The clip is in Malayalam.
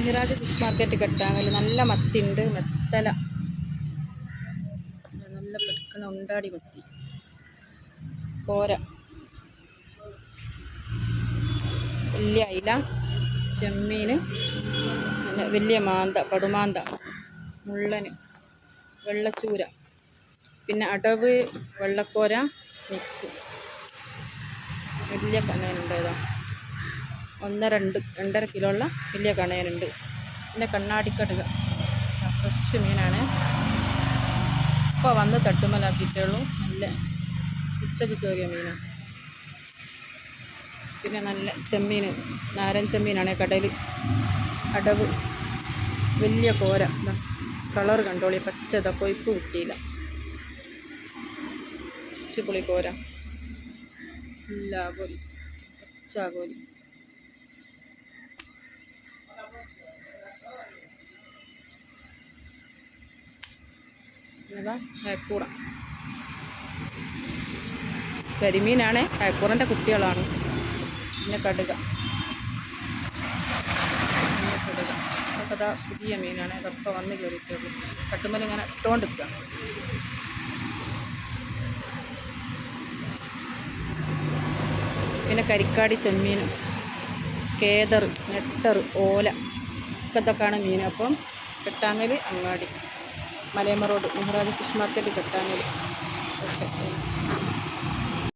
മെഹ്റാജ് ഫിഷ് മാർക്കറ്റ് കെട്ടാങ്ങൽ നല്ല മത്തിയുണ്ട്. മെത്തല നല്ല പെടുക്കണ ഉണ്ടാടി മത്തി. കോര, വലിയ അയില, ചെമ്മീൻ, വലിയ മാന്ത, പടുമാന്ത, മുള്ളന്, വെള്ളച്ചൂര, പിന്നെ അടവ്, വെള്ളക്കോര മിക്സ്. വലിയ കണയനുണ്ട്. ഏതാ 1-2.5 കിലോ ഉള്ള വലിയ കണയനുണ്ട്. പിന്നെ കണ്ണാടിക്കടുക ഫ്രഷ് മീനാണ്. ഇപ്പോൾ വന്ന് തട്ടുമലാക്കിയിട്ടുള്ളൂ. നല്ല ഉച്ചക്ക് കയറിയ മീനാണ്. പിന്നെ നല്ല ചെമ്മീൻ, നാരൻ ചെമ്മീനാണ്. കടൽ അടവ്, വലിയ കോര. കളർ കണ്ടോളി, പച്ചത, കൊയ്പ്പ് കിട്ടിയില്ല. പുളി കോര, നല്ല ആകോലി, പച്ചാകോലി. ഇതാ അയക്കൂറ, കരിമീനാണ്. അയക്കൂറൻ്റെ കുട്ടികളാണ്. പിന്നെ കടുക, അതൊക്കെ അതാ പുതിയ മീനാണ്. അതൊക്കെ വന്ന് കയറിയിട്ടുള്ളൂ. കട്ടുമ്മൽ ഇങ്ങനെ ഇട്ടുകൊണ്ടിരിക്കുക. പിന്നെ കരിക്കാടി ചെമ്മീൻ, കേദർ, നെട്ടർ, ഓല ഒക്കെ ഇതൊക്കെയാണ് മീൻ. അപ്പം കെട്ടാങ്ങൽ അങ്ങാടി, Malayamma road, Mehraj fish market Kattangal. Okay.